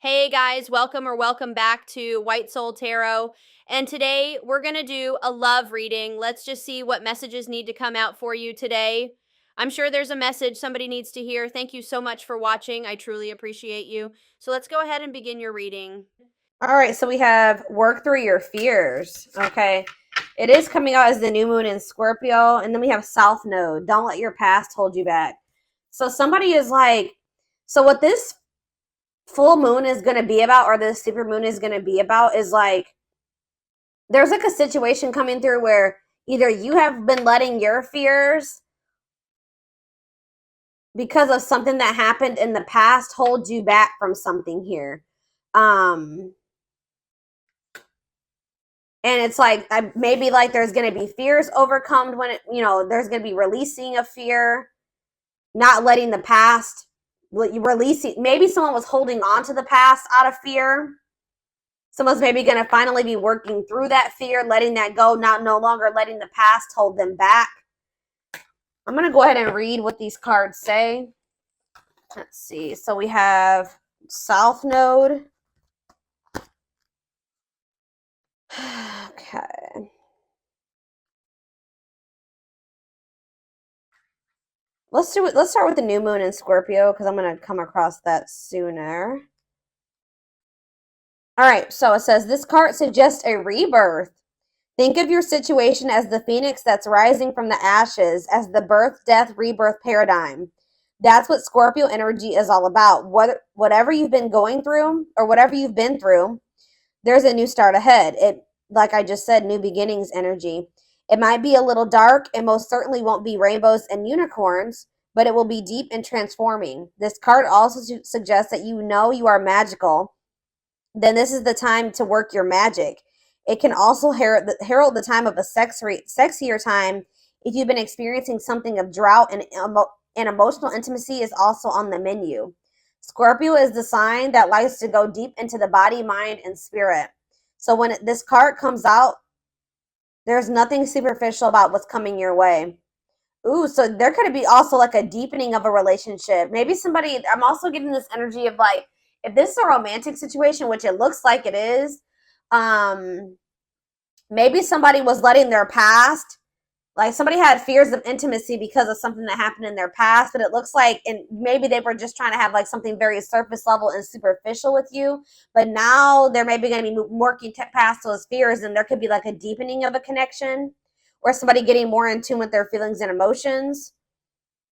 Hey guys, welcome back to White Soul Tarot. And today we're going to do a love reading. Let's just see what messages need to come out for you today. I'm sure there's a message somebody needs to hear. Thank you so much for watching. I truly appreciate you. So let's go ahead and begin your reading. All right, so we have work through your fears. Okay. It is coming out as the new moon in Scorpio. And then we have South Node. Don't let your past hold you back. So somebody is like, so what this full moon is going to be about, or this super moon is going to be about, is like, there's like a situation coming through where either you have been letting your fears because of something that happened in the past hold you back from something here. And it's like maybe like there's going to be fears overcome when there's going to be releasing of fear, not letting the past releasing. Maybe someone was holding on to the past out of fear. Someone's maybe going to finally be working through that fear, letting that go, no longer letting the past hold them back. I'm going to go ahead and read what these cards say. Let's see. So we have South Node. Okay. Let's start with the new moon in Scorpio because I'm going to come across that sooner. All right, so it says this card suggests a rebirth. Think of your situation as the phoenix that's rising from the ashes, as the birth, death, rebirth paradigm. That's what Scorpio energy is all about. Whatever you've been going through or whatever you've been through, there's a new start ahead. It, like I just said, new beginnings energy. It might be a little dark and most certainly won't be rainbows and unicorns, but it will be deep and transforming. This card also suggests that you know you are magical. Then this is the time to work your magic. It can also herald the time of a sexier time if you've been experiencing something of drought, and emotional intimacy is also on the menu. Scorpio is the sign that likes to go deep into the body, mind, and spirit. So when this card comes out, there's nothing superficial about what's coming your way. Ooh, so there could be also like a deepening of a relationship. Maybe somebody, I'm also getting this energy of like, if this is a romantic situation, which it looks like it is, maybe somebody was letting their past, like somebody had fears of intimacy because of something that happened in their past, but it looks like, and maybe they were just trying to have like something very surface level and superficial with you, but now they're maybe going to be working past those fears, and there could be like a deepening of a connection, or somebody getting more in tune with their feelings and emotions,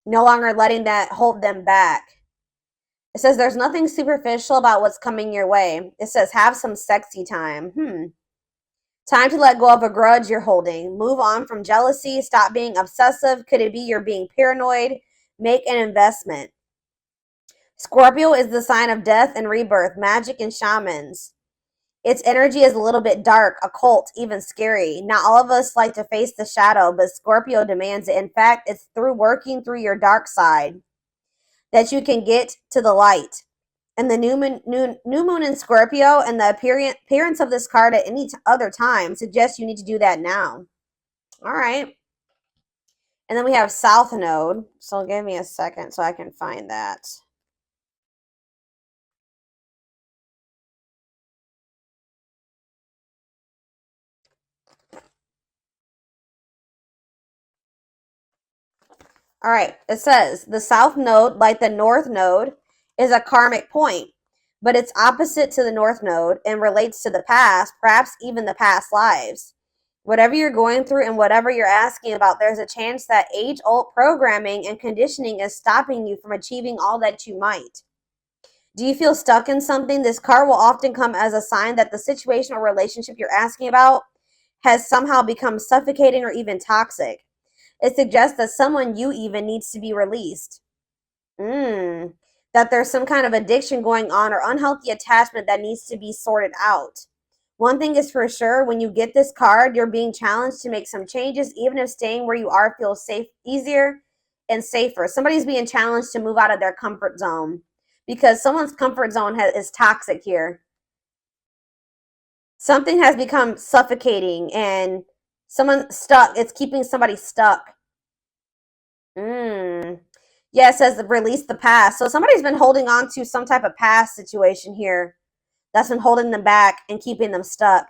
no longer letting that hold them back. It says there's nothing superficial about what's coming your way. It says have some sexy time. Time to let go of a grudge you're holding. Move on from jealousy. Stop being obsessive. Could it be you're being paranoid? Make an investment. Scorpio is the sign of death and rebirth, magic and shamans. Its energy is a little bit dark, occult, even scary. Not all of us like to face the shadow, but Scorpio demands it. In fact, it's through working through your dark side that you can get to the light. And the new moon in Scorpio and the appearance of this card at any other time suggests you need to do that now. All right. And then we have South Node. So give me a second so I can find that. All right. It says the South Node, like the North Node, is a karmic point, but it's opposite to the North Node and relates to the past, perhaps even the past lives. Whatever you're going through and whatever you're asking about, there's a chance that age-old programming and conditioning is stopping you from achieving all that you might. Do you feel stuck in something? This card will often come as a sign that the situation or relationship you're asking about has somehow become suffocating or even toxic. It suggests that someone you even needs to be released. That there's some kind of addiction going on or unhealthy attachment that needs to be sorted out. One thing is for sure, when you get this card, you're being challenged to make some changes, even if staying where you are feels safe, easier and safer. Somebody's being challenged to move out of their comfort zone because someone's comfort zone is toxic here. Something has become suffocating and someone stuck. It's keeping somebody stuck. Yeah, it says release the past. So somebody's been holding on to some type of past situation here that's been holding them back and keeping them stuck.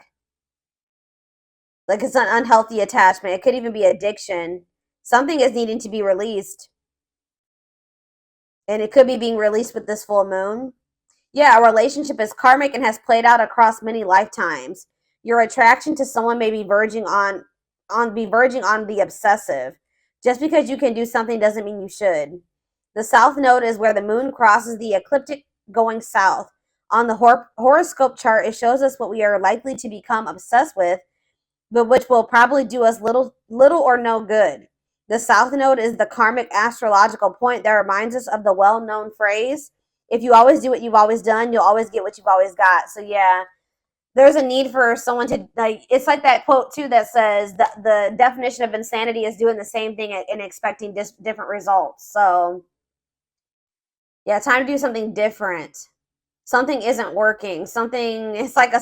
Like it's an unhealthy attachment. It could even be addiction. Something is needing to be released. And it could be being released with this full moon. Yeah, a relationship is karmic and has played out across many lifetimes. Your attraction to someone may be verging on the obsessive. Just because you can do something doesn't mean you should. The south node is where the moon crosses the ecliptic going south. On the horoscope chart, it shows us what we are likely to become obsessed with, but which will probably do us little or no good. The south node is the karmic astrological point that reminds us of the well-known phrase, if you always do what you've always done, you'll always get what you've always got. So yeah, there's a need for someone to, like, it's like that quote too that says the definition of insanity is doing the same thing and expecting different results. So yeah, time to do something different. Something isn't working. Something, it's like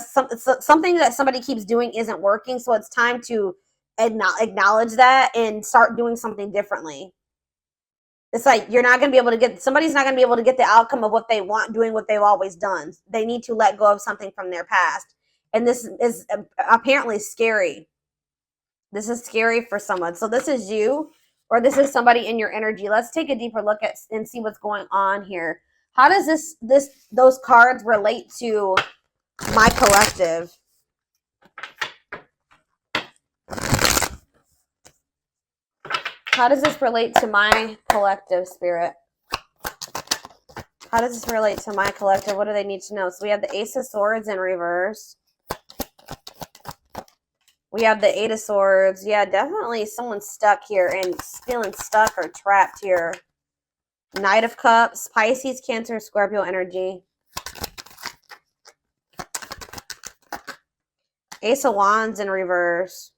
something that somebody keeps doing isn't working. So it's time to acknowledge that and start doing something differently. It's like you're not going to be able to get, somebody's not going to be able to get the outcome of what they want doing what they've always done. They need to let go of something from their past. And this is apparently scary. This is scary for someone. So this is you, or this is somebody in your energy. Let's take a deeper look at and see what's going on here. How does those cards relate to my collective? How does this relate to my collective, Spirit? How does this relate to my collective? What do they need to know? So we have the Ace of Swords in reverse. We have the Eight of Swords. Yeah, definitely someone's stuck here and feeling stuck or trapped here. Knight of Cups, Pisces, Cancer, Scorpio energy. Ace of Wands in reverse.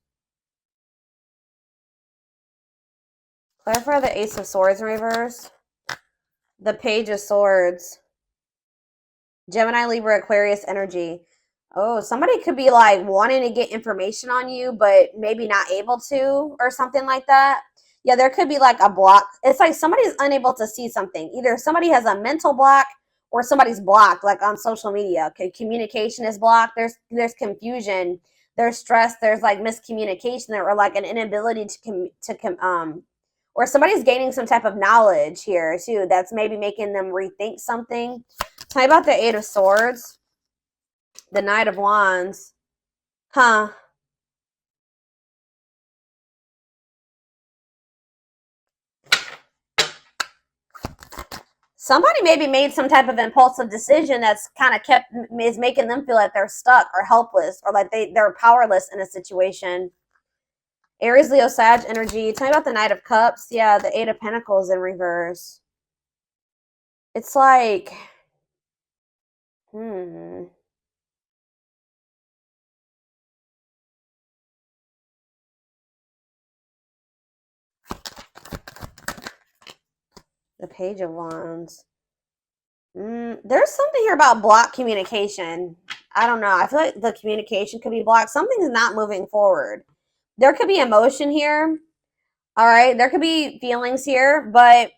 Clarify the Ace of Swords in reverse. The Page of Swords. Gemini, Libra, Aquarius energy. Oh, somebody could be like wanting to get information on you, but maybe not able to, or something like that. Yeah, there could be like a block. It's like somebody's unable to see something. Either somebody has a mental block or somebody's blocked, like on social media. Okay, communication is blocked. There's confusion. There's stress. There's like miscommunication, or like an inability or somebody's gaining some type of knowledge here too. That's maybe making them rethink something. Tell me about the Eight of Swords. The Knight of Wands. Huh. Somebody maybe made some type of impulsive decision that's kind of is making them feel like they're stuck or helpless, or like they're powerless in a situation. Aries, Leo, Sag energy. Tell me about the Knight of Cups. Yeah, the Eight of Pentacles in reverse. It's like, The Page of Wands. There's something here about blocked communication. I don't know. I feel like the communication could be blocked. Something's not moving forward. There could be emotion here. All right. There could be feelings here, but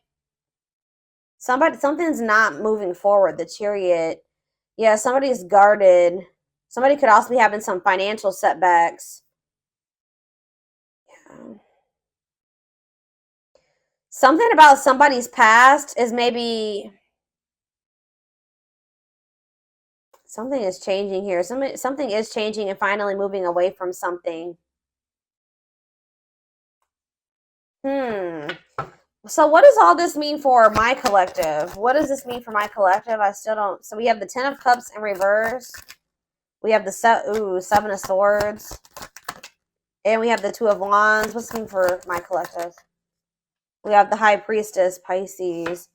something's not moving forward. The Chariot. Yeah, somebody's guarded. Somebody could also be having some financial setbacks. Yeah. Something about somebody's past is maybe something is changing here. Something is changing and finally moving away from something. So what does all this mean for my collective? What does this mean for my collective? I still don't. So we have the Ten of Cups in reverse. We have the Seven of Swords. And we have the Two of Wands. What's this mean for my collective? We have the High Priestess, Pisces.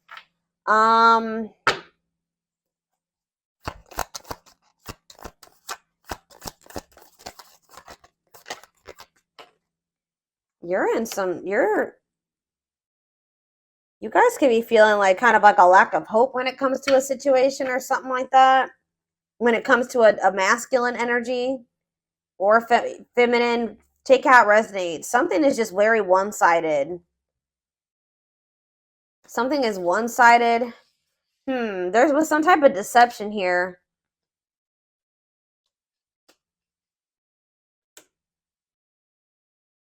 You guys could be feeling like kind of like a lack of hope when it comes to a situation or something like that. When it comes to a masculine energy or feminine, take out resonates. Something is just very one-sided. Something is one-sided. There was some type of deception here.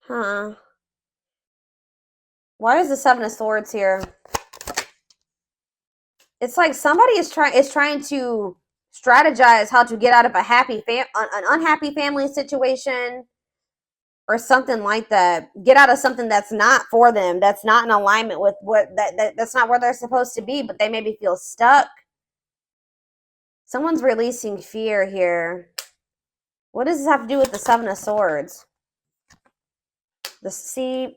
Huh. Why is the Seven of Swords here? It's like somebody is trying to strategize how to get out of an unhappy family situation or something like that. Get out of something that's not for them, that's not in alignment with that's not where they're supposed to be, but they maybe feel stuck. Someone's releasing fear here. What does this have to do with the Seven of Swords? The sea.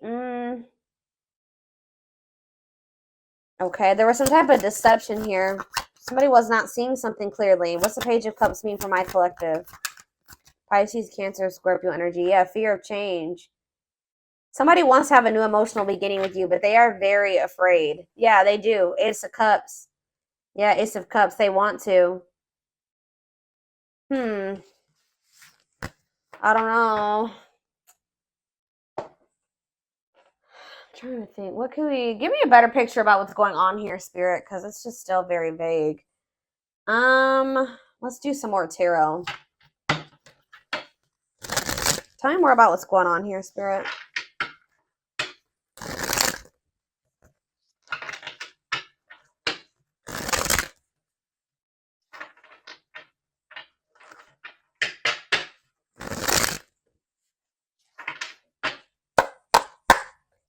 Okay, there was some type of deception here. Somebody was not seeing something clearly. What's the Page of Cups mean for my collective? Pisces, Cancer, Scorpio energy. Yeah, fear of change. Somebody wants to have a new emotional beginning with you, but they are very afraid. Yeah, they do. Ace of Cups. Yeah, Ace of Cups. They want to. I don't know. I'm trying to think. What can we... Give me a better picture about what's going on here, Spirit, because it's just still very vague. Let's do some more tarot. Tell me more about what's going on here, Spirit.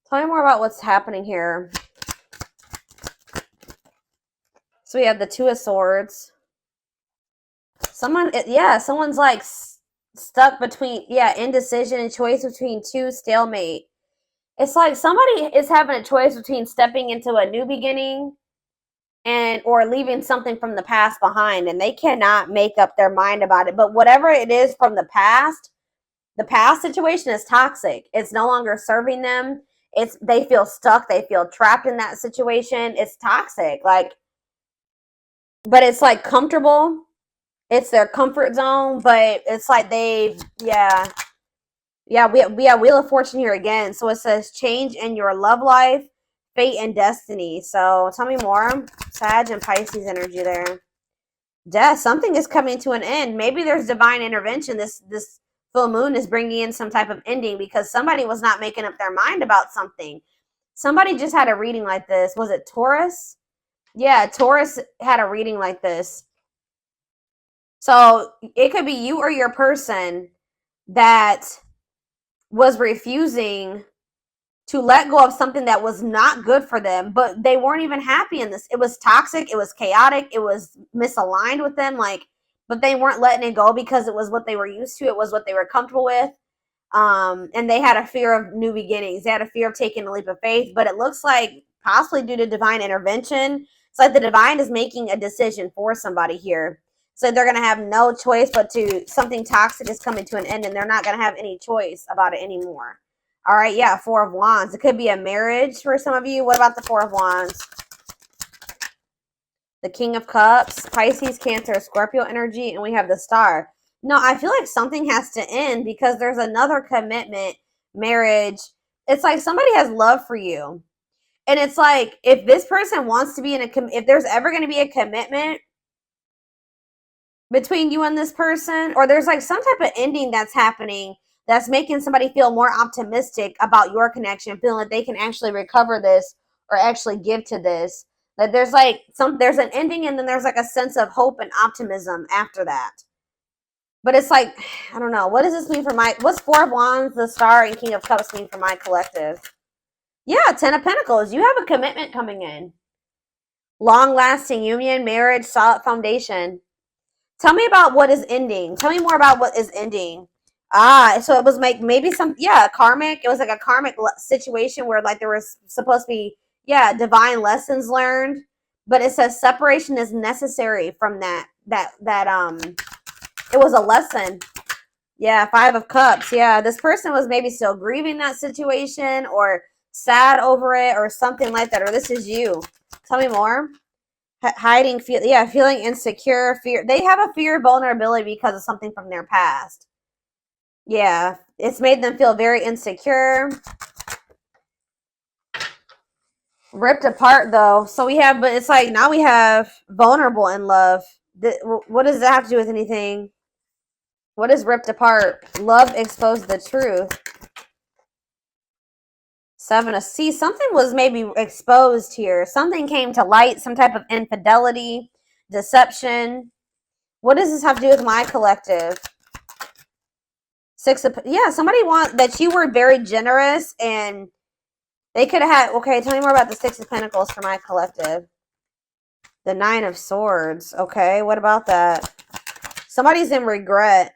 Tell me more about what's happening here. So we have the Two of Swords. Someone's like stuck between, indecision and choice between two, stalemate. It's like somebody is having a choice between stepping into a new beginning or leaving something from the past behind, and they cannot make up their mind about it. But whatever it is from the past situation is toxic. It's no longer serving them. They feel stuck. They feel trapped in that situation. It's toxic. But it's like comfortable. It's their comfort zone, but it's like we have Wheel of Fortune here again. So it says change in your love life, fate, and destiny. So tell me more. Sag and Pisces energy there. Death. Something is coming to an end. Maybe there's divine intervention. This full moon is bringing in some type of ending because somebody was not making up their mind about something. Somebody just had a reading like this. Was it Taurus? Yeah, Taurus had a reading like this. So it could be you or your person that was refusing to let go of something that was not good for them, but they weren't even happy in this. It was toxic. It was chaotic. It was misaligned with them. But they weren't letting it go because it was what they were used to. It was what they were comfortable with. And they had a fear of new beginnings. They had a fear of taking a leap of faith, but it looks like possibly due to divine intervention. It's like the divine is making a decision for somebody here. So they're going to have no choice but something toxic is coming to an end, and they're not going to have any choice about it anymore. All right, yeah, Four of Wands. It could be a marriage for some of you. What about the Four of Wands? The King of Cups, Pisces, Cancer, Scorpio energy, and we have the Star. No, I feel like something has to end because there's another commitment, marriage. It's like somebody has love for you. And it's like if this person wants to be if there's ever going to be a commitment between you and this person, or there's like some type of ending that's happening that's making somebody feel more optimistic about your connection, feeling like they can actually recover this or actually give to this. That there's an ending, and then there's like a sense of hope and optimism after that. But it's like, I don't know. What does this mean for what's Four of Wands, the Star, and King of Cups mean for my collective? Yeah, Ten of Pentacles. You have a commitment coming in. Long-lasting union, marriage, solid foundation. Tell me about what is ending. Tell me more about what is ending. So it was like maybe karmic. It was like a karmic situation where like there was supposed to be, divine lessons learned. But it says separation is necessary from that. It was a lesson. Yeah, Five of Cups. Yeah, this person was maybe still grieving that situation or sad over it or something like that. Or this is you. Tell me more. Hiding, feeling insecure, fear. They have a fear of vulnerability because of something from their past. Yeah, it's made them feel very insecure. Ripped apart though. So we have, but it's like now we have vulnerable in love. What does that have to do with anything? What is ripped apart? Love exposed the truth. Seven of see, something was maybe exposed here. Something came to light, some type of infidelity, deception. What does this have to do with my collective? Six of, yeah, somebody want that you were very generous and they could have had, okay, tell me more about the Six of Pentacles for my collective. The Nine of Swords. Okay, what about that? Somebody's in regret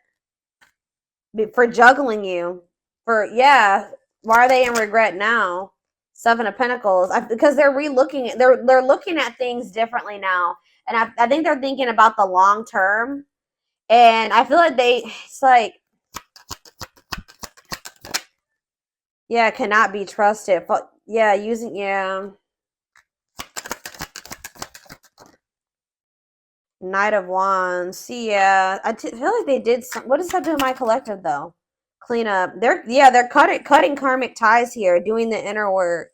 for juggling you. Yeah, why are they in regret now? Seven of Pentacles. Because they're relooking, they're looking at things differently now. And I think they're thinking about the long term. And I feel like it's like, yeah, cannot be trusted. But yeah, yeah. Knight of Wands. See, yeah, I feel like they did some. What does that do to my collective though? Clean up. They're cutting karmic ties here, doing the inner work.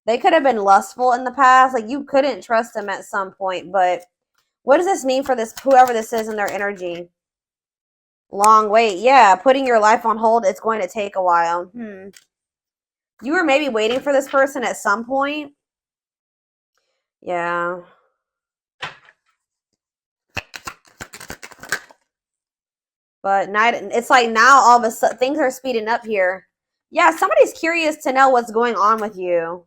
They could have been lustful in the past, like you couldn't trust them at some point. But what does this mean for this whoever this is in their energy? Long wait. Yeah, putting your life on hold. It's going to take a while. You were maybe waiting for this person at some point. Yeah. But it's like now all of a sudden things are speeding up here. Yeah, somebody's curious to know what's going on with you.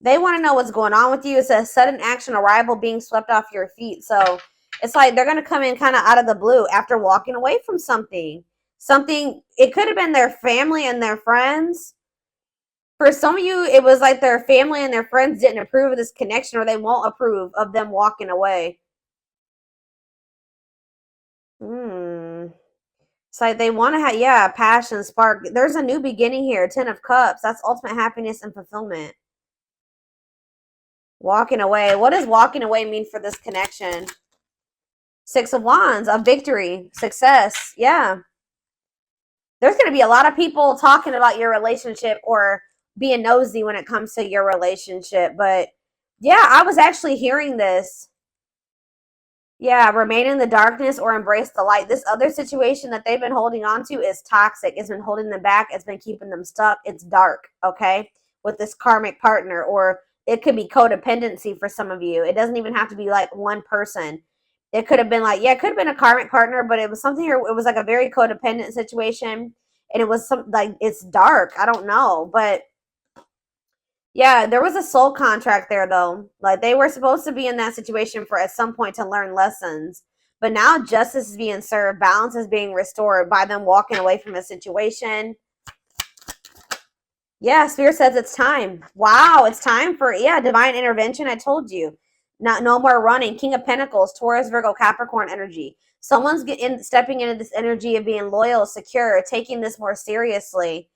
They want to know what's going on with you. It's a sudden action arrival being swept off your feet. So it's like they're going to come in kind of out of the blue after walking away from something. It could have been their family and their friends. For some of you, it was like their family and their friends didn't approve of this connection, or they won't approve of them walking away. It's like they want to have, yeah, passion, spark. There's a new beginning here. 10 of Cups. That's ultimate happiness and fulfillment. Walking away. What does walking away mean for this connection? Six of Wands. A victory. Success. Yeah. There's going to be a lot of people talking about your relationship or being nosy when it comes to your relationship. But yeah, I was actually hearing this. Yeah, remain in the darkness or embrace the light. This other situation that they've been holding on to is toxic. It's been holding them back. It's been keeping them stuck. It's dark, okay, with this karmic partner. Or it could be codependency for some of you. It doesn't even have to be like one person. It could have been like, yeah, it could have been a karmic partner, but it was something here. It was like a very codependent situation. And it was some like, it's dark. I don't know. But yeah, there was a soul contract there though. Like they were supposed to be in that situation for at some point to learn lessons. But now justice is being served, balance is being restored by them walking away from a situation. Yeah, Spirit says it's time. Wow, it's time for divine intervention. I told you. No more running. King of Pentacles, Taurus, Virgo, Capricorn energy. Someone's stepping into this energy of being loyal, secure, taking this more seriously.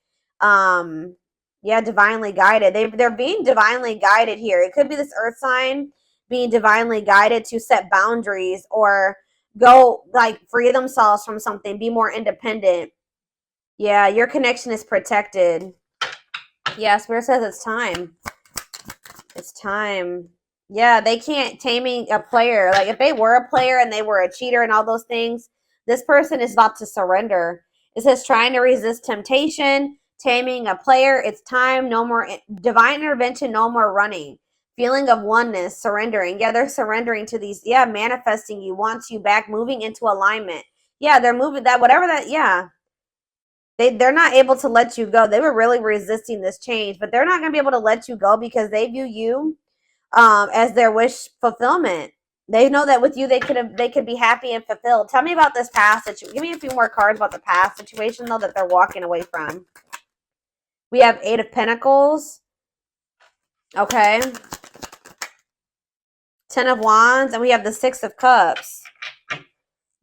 Yeah, divinely guided. They're being divinely guided here. It could be this earth sign being divinely guided to set boundaries or go like free themselves from something, be more independent. Yeah, your connection is protected. Yeah, Spirit says it's time. It's time. Yeah, they can't taming a player. Like if they were a player and they were a cheater and all those things, this person is about to surrender. It says trying to resist temptation. Taming a player, it's time, no more divine intervention, no more running. Feeling of oneness, surrendering. Yeah, they're surrendering to these, manifesting you, wants you back, moving into alignment. Yeah, they're moving that, whatever that, yeah. They're not able to let you go. They were really resisting this change, but they're not going to be able to let you go because they view you as their wish fulfillment. They know that with you, they could be happy and fulfilled. Tell me about this past situation. Give me a few more cards about the past situation, though, that they're walking away from. We have 8 of Pentacles. Okay. 10 of Wands. And we have the 6 of Cups.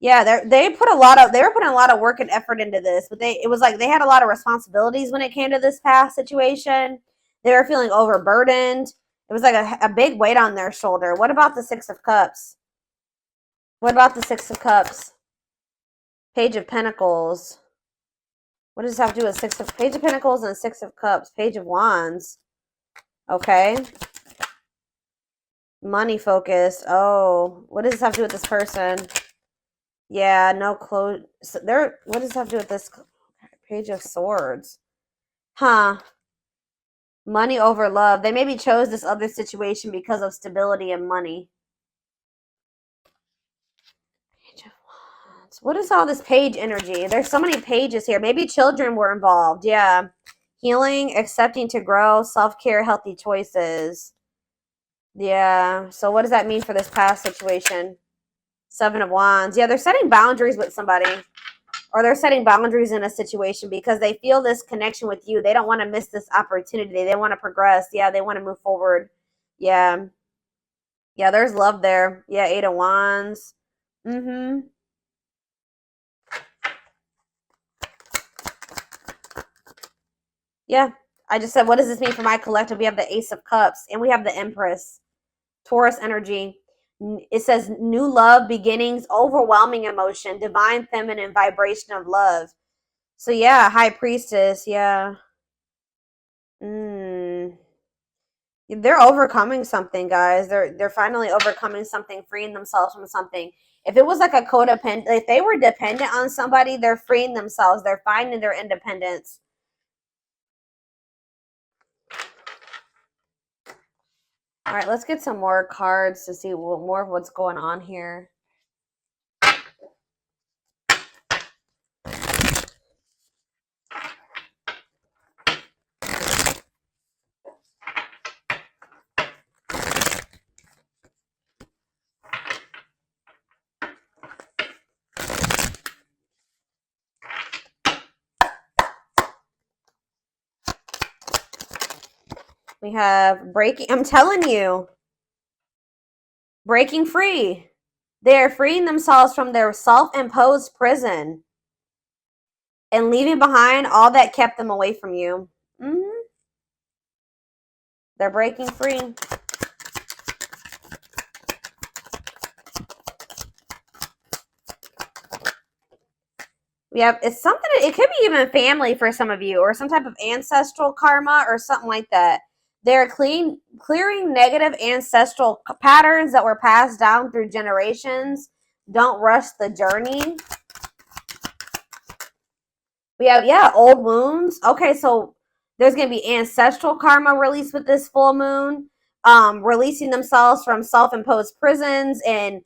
Yeah, they were putting a lot of work and effort into this, but it was like they had a lot of responsibilities when it came to this past situation. They were feeling overburdened. It was like a big weight on their shoulder. What about the 6 of Cups? What about the 6 of Cups? Page of Pentacles. What does this have to do with Page of Pentacles and 6 of Cups? Page of Wands. Okay. Money focused. Oh, what does this have to do with this person? Yeah, no clothes. So what does this have to do with this Page of Swords? Huh. Money over love. They maybe chose this other situation because of stability and money. Page of Wands. What is all this page energy? There's so many pages here. Maybe children were involved. Yeah. Healing, accepting to grow, self-care, healthy choices. Yeah. So what does that mean for this past situation? Seven of Wands. Yeah, they're setting boundaries with somebody. Or they're setting boundaries in a situation because they feel this connection with you. They don't want to miss this opportunity. They want to progress. Yeah, they want to move forward. Yeah. Yeah, there's love there. Yeah, Eight of Wands. Mm-hmm. Yeah. I just said, what does this mean for my collective? We have the Ace of Cups and we have the Empress. Taurus energy. It says new love beginnings, overwhelming emotion, divine feminine vibration of love. So yeah, High Priestess. Yeah. They're overcoming something, guys. They're finally overcoming something, freeing themselves from something. If it was like a codependent, if they were dependent on somebody, they're freeing themselves. They're finding their independence. All right, let's get some more cards to see more of what's going on here. We have breaking. I'm telling you, breaking free. They are freeing themselves from their self-imposed prison and leaving behind all that kept them away from you. They're breaking free. We have, it's something, it could be even family for some of you, or some type of ancestral karma or something like that. They're clearing negative ancestral patterns that were passed down through generations. Don't rush the journey. We have, yeah, old wounds. Okay, so there's going to be ancestral karma released with this full moon. Releasing themselves from self-imposed prisons and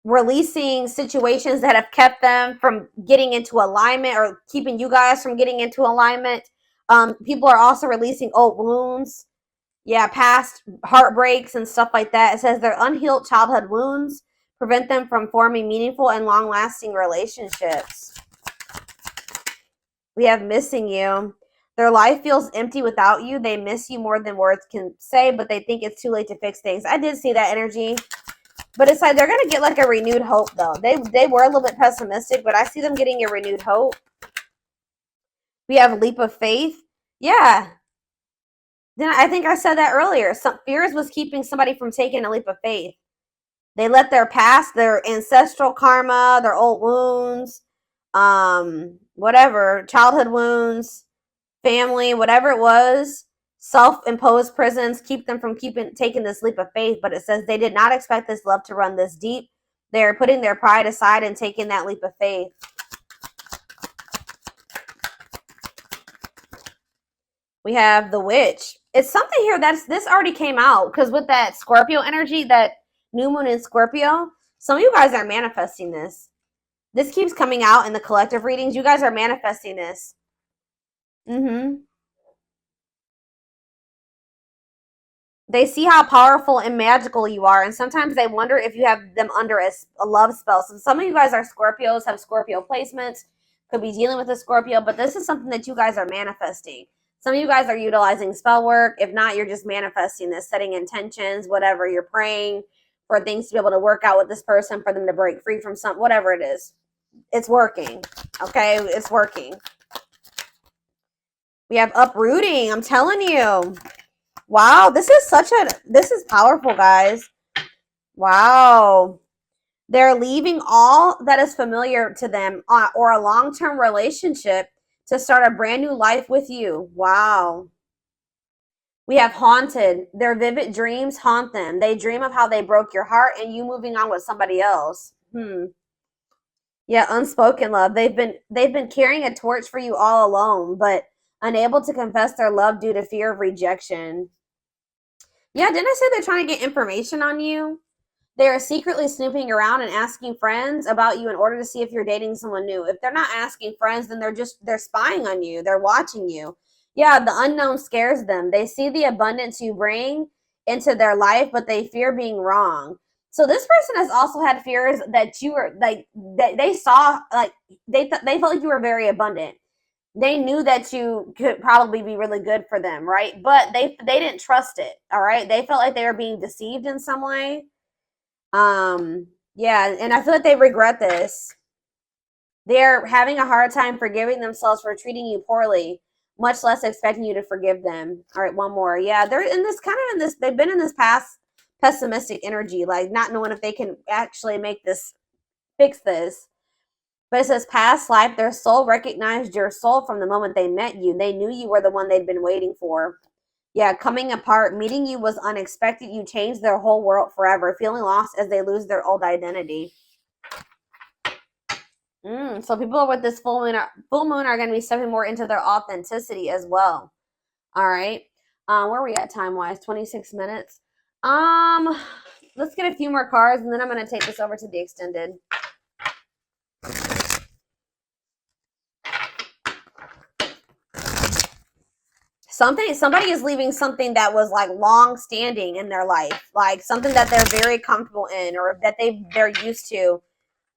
releasing situations that have kept them from getting into alignment or keeping you guys from getting into alignment. People are also releasing old wounds. Yeah, past heartbreaks and stuff like that. It says their unhealed childhood wounds prevent them from forming meaningful and long-lasting relationships. We have missing you. Their life feels empty without you. They miss you more than words can say, but they think it's too late to fix things. I did see that energy. But it's like they're going to get like a renewed hope, though. They were a little bit pessimistic, but I see them getting a renewed hope. We have a leap of faith. Yeah. Then I think I said that earlier. Some fears was keeping somebody from taking a leap of faith. They let their past, their ancestral karma, their old wounds, whatever, childhood wounds, family, whatever it was, self-imposed prisons keep them from taking this leap of faith. But it says they did not expect this love to run this deep. They're putting their pride aside and taking that leap of faith. We have the witch. It's something here this already came out because with that Scorpio energy, that new moon in Scorpio, some of you guys are manifesting this. This keeps coming out in the collective readings. You guys are manifesting this. They see how powerful and magical you are, and sometimes they wonder if you have them under a love spell. So some of you guys are Scorpios, have Scorpio placements, could be dealing with a Scorpio, but this is something that you guys are manifesting. Some of you guys are utilizing spell work. If not, you're just manifesting this, setting intentions, whatever. You're praying for things to be able to work out with this person, for them to break free from something, whatever it is. It's working, okay? It's working. We have uprooting. I'm telling you. Wow, this is powerful, guys. Wow. They're leaving all that is familiar to them or a long-term relationship to start a brand new life with you. Wow. We have haunted. Their vivid dreams haunt them. They dream of how they broke your heart and you moving on with somebody else. Yeah, unspoken love. They've been carrying a torch for you all alone, but unable to confess their love due to fear of rejection. Yeah, didn't I say they're trying to get information on you? They are secretly snooping around and asking friends about you in order to see if you're dating someone new. If they're not asking friends, then they're spying on you. They're watching you. Yeah, the unknown scares them. They see the abundance you bring into their life, but they fear being wrong. So this person has also had fears that you were like that they saw like they felt like you were very abundant. They knew that you could probably be really good for them, right? But they didn't trust it. All right, they felt like they were being deceived in some way. Yeah, and I feel like they regret this. They're having a hard time forgiving themselves for treating you poorly, much less expecting you to forgive them. All right, one more. Yeah, they're in this kind of in this, they've been in this past pessimistic energy, like not knowing if they can actually make this, fix this. But it says past life, their soul recognized your soul from the moment they met you. They knew you were the one they'd been waiting for. Yeah, coming apart, meeting you was unexpected. You changed their whole world forever, feeling lost as they lose their old identity. So people with this full moon are going to be stepping more into their authenticity as well. All right. Where are we at time wise? 26 minutes. Let's get a few more cards and then I'm going to take this over to the extended. Somebody is leaving something that was like long standing in their life, like something that they're very comfortable in or that they're used to.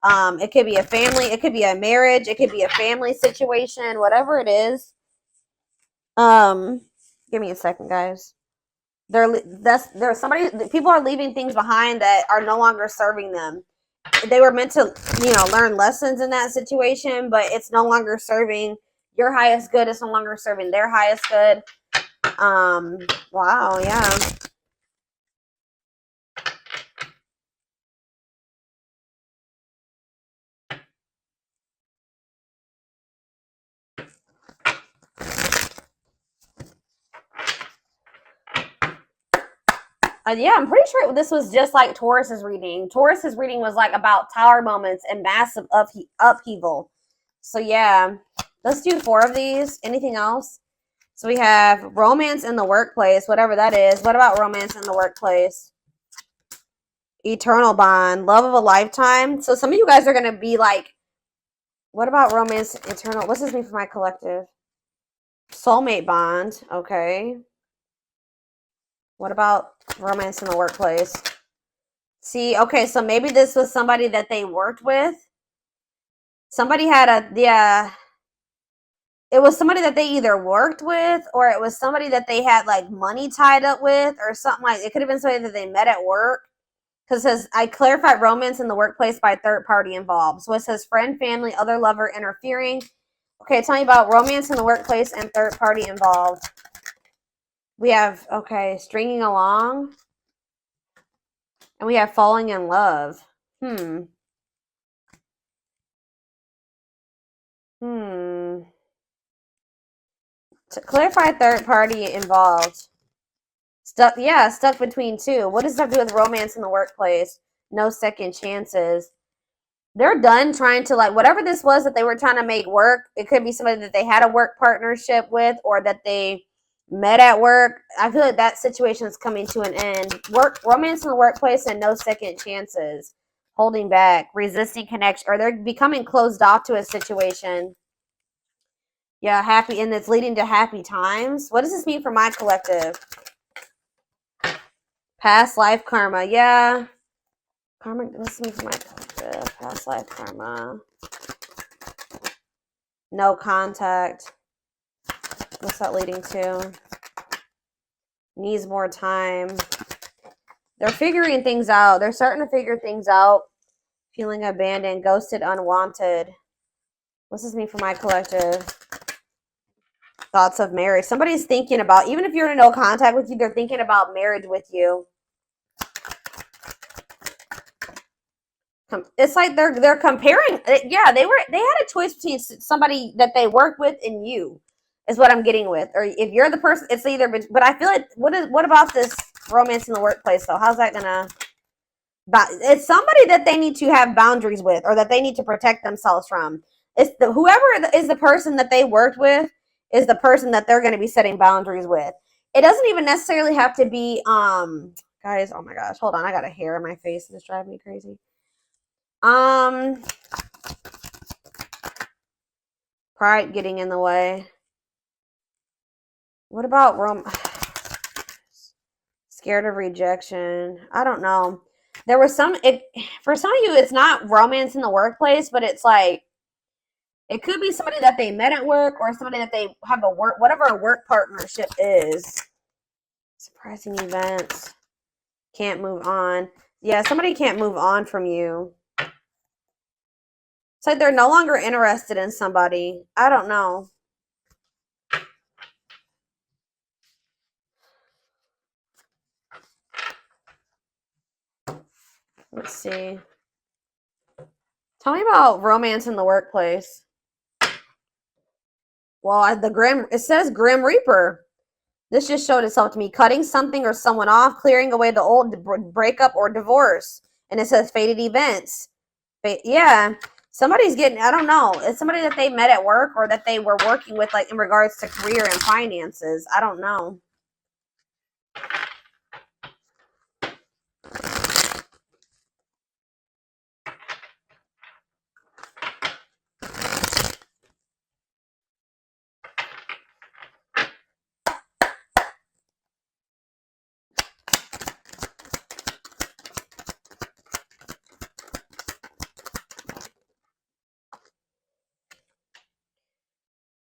It could be a family, it could be a marriage, it could be a family situation, whatever it is. Give me a second, guys. People are leaving things behind that are no longer serving them. They were meant to, learn lessons in that situation, but it's no longer serving your highest good. It's no longer serving their highest good. Wow, yeah. Yeah, I'm pretty sure this was just like Taurus's reading. Taurus's reading was like about tower moments and massive upheaval. So yeah, let's do 4 of these. Anything else? So we have romance in the workplace, whatever that is. What about romance in the workplace? Eternal bond, love of a lifetime. So some of you guys are going to be like, what about romance, eternal? What's this mean for my collective? Soulmate bond. Okay. What about romance in the workplace? See, okay, so maybe this was somebody that they worked with. Somebody had it was somebody that they either worked with or it was somebody that they had like money tied up with or something like it could have been somebody that they met at work. Because it says, I clarified romance in the workplace by third party involved. So it says friend, family, other lover interfering. Okay, tell me about romance in the workplace and third party involved. We have, okay, stringing along. And we have falling in love. To clarify third party involved. Stuck between two. What does that have to do with romance in the workplace? No second chances. They're done trying to, like, whatever this was that they were trying to make work. It could be somebody that they had a work partnership with or that they met at work. I feel like that situation is coming to an end. Romance in the workplace and no second chances. Holding back, resisting connection, or they're becoming closed off to a situation. Yeah, happy, and it's leading to happy times. What does this mean for my collective? Past life karma. Yeah. Karma, what's this mean for my collective? Past life karma. No contact. What's that leading to? Needs more time. They're figuring things out. They're starting to figure things out. Feeling abandoned, ghosted, unwanted. What's this mean for my collective? Thoughts of marriage. Somebody's thinking about, even if you're in no contact with you, they're thinking about marriage with you. It's like they're comparing. Yeah, they had a choice between somebody that they work with and you. is what I'm getting with. Or if you're the person, it's either, but I feel like, what about this romance in the workplace though? How's that gonna, but it's somebody that they need to have boundaries with, or that they need to protect themselves from. It's whoever is the person that they worked with is the person that they're going to be setting boundaries with. It doesn't even necessarily have to be, guys, oh my gosh, hold on, I got a hair in my face and it's driving me crazy. Pride getting in the way. What about scared of rejection? I don't know. There was for some of you, it's not romance in the workplace, but it's like, it could be somebody that they met at work, or somebody that they have whatever a work partnership is. Surprising events. Can't move on. Yeah, somebody can't move on from you. It's like they're no longer interested in somebody. I don't know. Let's see. Tell me about romance in the workplace. Well, it says Grim Reaper. This just showed itself to me. Cutting something or someone off, clearing away the old breakup or divorce. And it says fated events. Yeah. Somebody's getting, I don't know. It's somebody that they met at work, or that they were working with, like in regards to career and finances. I don't know.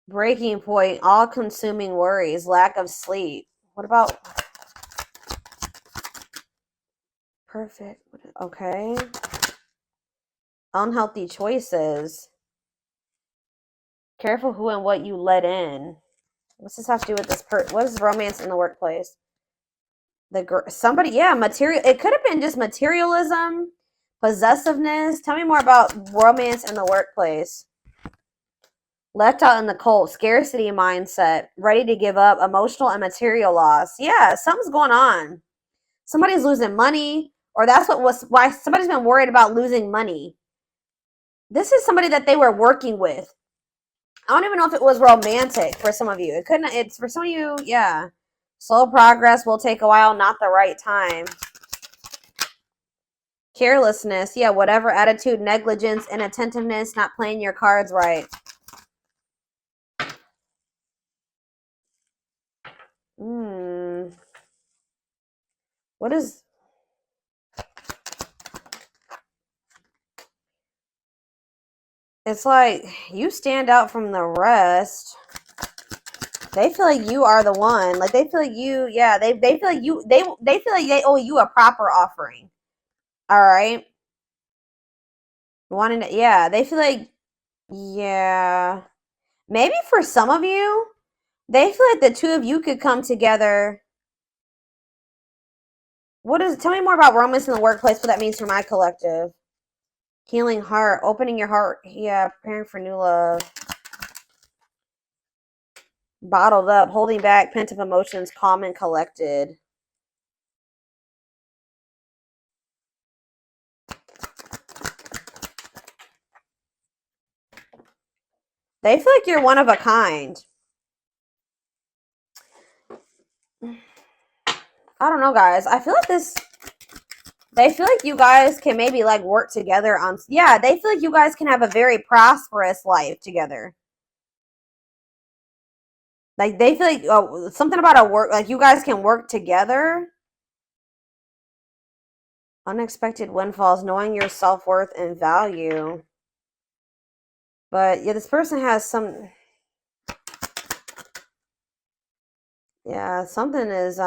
Breaking point, all-consuming worries, lack of sleep. What about perfect? Okay. Unhealthy choices. Careful who and what you let in. What's this have to do with this what is romance in the workplace? Somebody, yeah, material. It could have been just materialism, possessiveness. Tell me more about romance in the workplace. Left out in the cold, scarcity mindset, ready to give up, emotional and material loss. Yeah, something's going on. Somebody's losing money, or that's why somebody's been worried about losing money. This is somebody that they were working with. I don't even know if it was romantic for some of you. It's for some of you, yeah. Slow progress will take a while, not the right time. Carelessness, yeah, whatever attitude, negligence, inattentiveness, not playing your cards right. What is... It's like you stand out from the rest. They feel like you are the one. Like they feel like you, yeah, they feel like you, they feel like they owe you a proper offering. All right. Wanting to, yeah, they feel like, yeah. Maybe for some of you, they feel like the two of you could come together. Tell me more about romance in the workplace, what that means for my collective. Healing heart, opening your heart, yeah, preparing for new love. Bottled up, holding back, pent up emotions, calm and collected. They feel like you're one of a kind. I don't know, guys. I feel like they feel like you guys can maybe like work together on, yeah, they feel like you guys can have a very prosperous life together. Like they feel like something about a work, like you guys can work together. Unexpected windfalls, knowing your self-worth and value. But yeah, this person has some, yeah, something is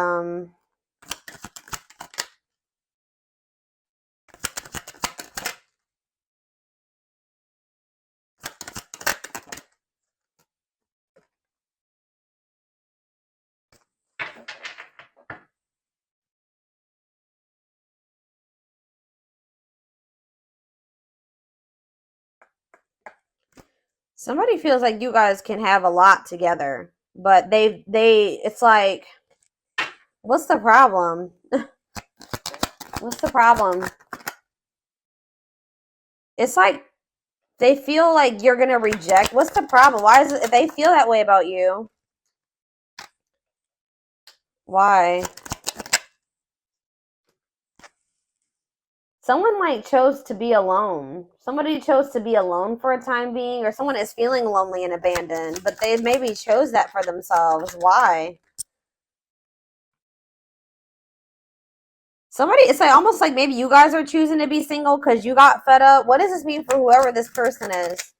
somebody feels like you guys can have a lot together. But it's like, what's the problem? What's the problem? It's like they feel like you're gonna reject. What's the problem? Why is it if they feel that way about you? Why? Someone like chose to be alone. Somebody chose to be alone for a time being, or someone is feeling lonely and abandoned, but they maybe chose that for themselves. Why? Somebody, it's like almost like maybe you guys are choosing to be single because you got fed up. What does this mean for whoever this person is?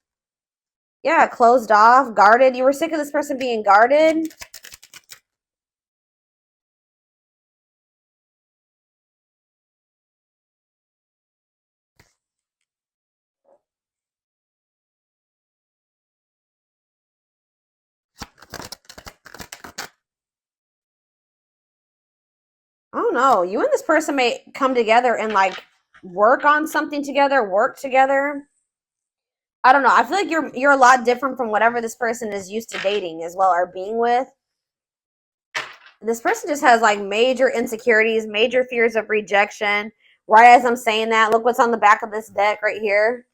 Yeah, closed off, guarded. You were sick of this person being guarded. I don't know. You and this person may come together and like work on something together, work together. I don't know. I feel like you're a lot different from whatever this person is used to dating as well or being with. This person just has like major insecurities, major fears of rejection. Right as I'm saying that, look what's on the back of this deck right here.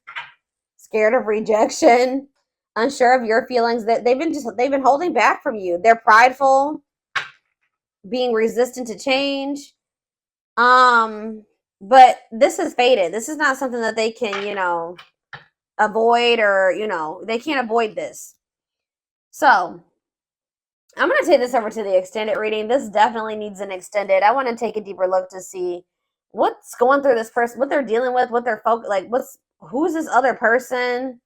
Scared of rejection, unsure of your feelings. That they've been holding back from you. They're prideful, being resistant to change. But this is fated. This is not something that they can, avoid, or, they can't avoid this. So I'm going to take this over to the extended reading. This definitely needs an extended. I want to take a deeper look to see what's going through this person, what they're dealing with, what they're who's this other person?